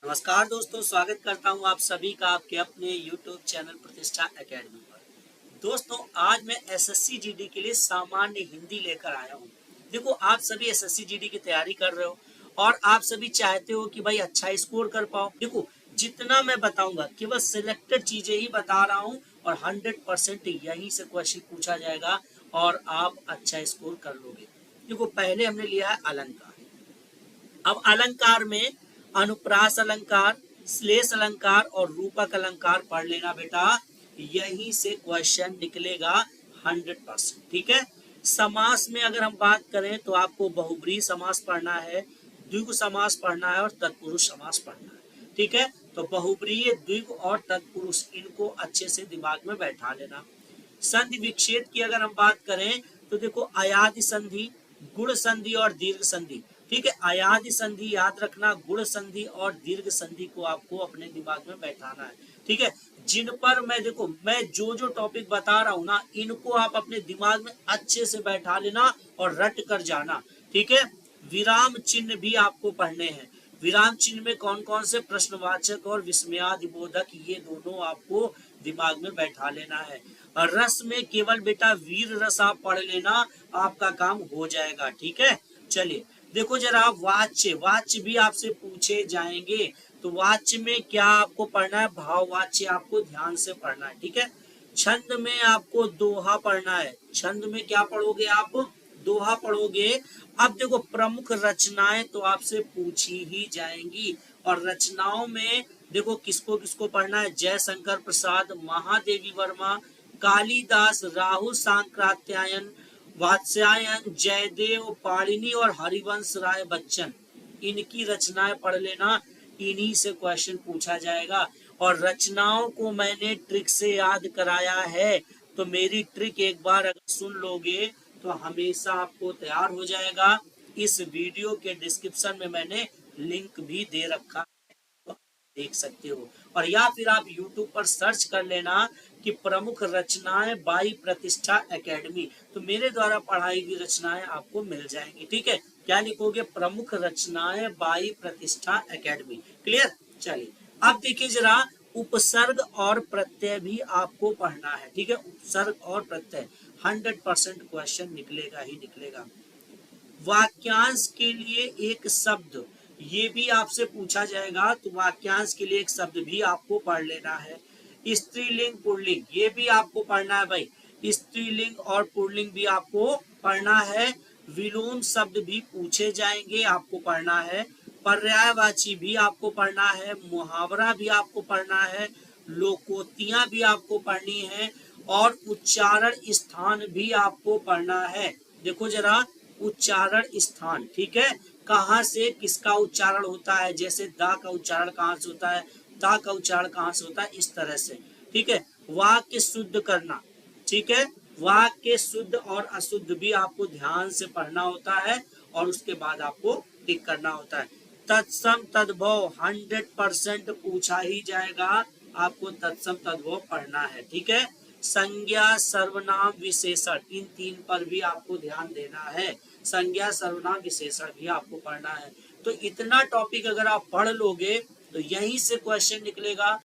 नमस्कार दोस्तों, स्वागत करता हूं आप सभी का आपके अपने YouTube चैनल प्रतिष्ठा एकेडमी पर। दोस्तों, आज मैं एसएससी जीडी के लिए सामान्य हिंदी लेकर आया हूं। देखो, आप सभी एसएससी जीडी की तैयारी कर रहे हो और आप सभी चाहते हो कि भाई अच्छा स्कोर कर पाओ। देखो, जितना मैं बताऊंगा केवल सिलेक्टेड चीजें ही बता रहा हूं और 100% यहीं से क्वेश्चन पूछा जाएगा और आप अच्छा स्कोर कर लोगे। देखो, पहले हमने लिया है अलंकार। अब अलंकार में अनुप्रास अलंकार, श्लेष अलंकार और रूपक अलंकार पढ़ लेना बेटा, यहीं से क्वेश्चन निकलेगा 100%। ठीक है। समास में अगर हम बात करें तो आपको बहुब्रीहि समास पढ़ना है, द्विगु समास पढ़ना है और तत्पुरुष समास पढ़ना है। ठीक है। तो बहुब्रीहि, द्विगु और तत्पुरुष, इनको अच्छे से दिमाग में बैठा लेना। संधि विच्छेद की अगर हम बात करें तो देखो, अयादि संधि, गुण संधि और दीर्घ संधि। ठीक है। अयादि संधि याद रखना, गुण संधि और दीर्घ संधि को आपको अपने दिमाग में बैठाना है। ठीक है। जिन पर मैं जो जो टॉपिक बता रहा हूं ना, इनको आप अपने दिमाग में अच्छे से बैठा लेना और रट कर जाना। ठीक है। विराम चिन्ह भी आपको पढ़ने हैं। विराम चिन्ह में कौन कौन से प्रश्नवाचक और विस्मयादिबोधक, ये दोनों आपको दिमाग में बैठा लेना है। और रस में केवल बेटा वीर रस आप पढ़ लेना, आपका काम हो जाएगा। ठीक है। चलिए देखो जरा, वाच्य वाच्य भी आपसे पूछे जाएंगे। तो वाच्य में क्या आपको पढ़ना है? भाव वाच्य आपको ध्यान से पढ़ना है। ठीक है। छंद में आपको दोहा पढ़ना है। छंद में क्या पढ़ोगे आप? दोहा पढ़ोगे। अब देखो, प्रमुख रचनाएं तो आपसे पूछी ही जाएंगी और रचनाओं में देखो किसको किसको पढ़ना है। जयशंकर प्रसाद, महादेवी वर्मा, कालिदास, राहुल सांकृत्यायन, वात्स्यायन, जयदेव, पाणिनि और हरिवंश राय बच्चन, इनकी रचनाएं पढ़ लेना। इन्हीं से क्वेश्चन पूछा जाएगा। और रचनाओं को मैंने ट्रिक से याद कराया है, तो मेरी ट्रिक एक बार अगर सुन लोगे तो हमेशा आपको तैयार हो जाएगा। इस वीडियो के डिस्क्रिप्शन में मैंने लिंक भी दे रखा है, तो देख सकते हो। और या फिर आप YouTube पर सर्च कर लेना कि प्रमुख रचनाएं बाई प्रतिष्ठा एकेडमी, तो मेरे द्वारा पढ़ाई हुई रचनाएं आपको मिल जाएंगी। ठीक है। क्या लिखोगे? प्रमुख रचनाएं बाई प्रतिष्ठा एकेडमी। क्लियर? चलिए अब देखिए जरा, उपसर्ग और प्रत्यय भी आपको पढ़ना है। ठीक है। उपसर्ग और प्रत्यय 100% क्वेश्चन निकलेगा ही निकलेगा। वाक्यांश के लिए एक शब्द, ये भी आपसे पूछा जाएगा, तो वाक्यांश के लिए एक शब्द भी आपको पढ़ लेना है। स्त्रीलिंग पुल्लिंग, ये भी आपको पढ़ना है भाई। स्त्रीलिंग और पुल्लिंग भी आपको पढ़ना है। विलोम शब्द भी पूछे जाएंगे, आपको पढ़ना है। पर्यायवाची भी आपको पढ़ना है। मुहावरा भी आपको पढ़ना है। लोकोक्तियां भी आपको पढ़नी है और उच्चारण स्थान भी आपको पढ़ना है। देखो जरा, उच्चारण स्थान, ठीक है, कहाँ से किसका उच्चारण होता है। जैसे दा का उच्चारण कहाँ से होता है, ता का उच्चारण कहाँ से होता है, इस तरह से। ठीक है। वाक्य शुद्ध करना। ठीक है। वाक्य शुद्ध और अशुद्ध भी आपको ध्यान से पढ़ना होता है और उसके बाद आपको टिक करना होता है। तत्सम तद्भव 100% पूछा ही जाएगा, आपको तत्सम तद्भव पढ़ना है। ठीक है। संज्ञा सर्वनाम विशेषण, इन तीन पर भी आपको ध्यान देना है। संज्ञा सर्वनाम विशेषण भी आपको पढ़ना है। तो इतना टॉपिक अगर आप पढ़ लोगे तो यहीं से क्वेश्चन निकलेगा।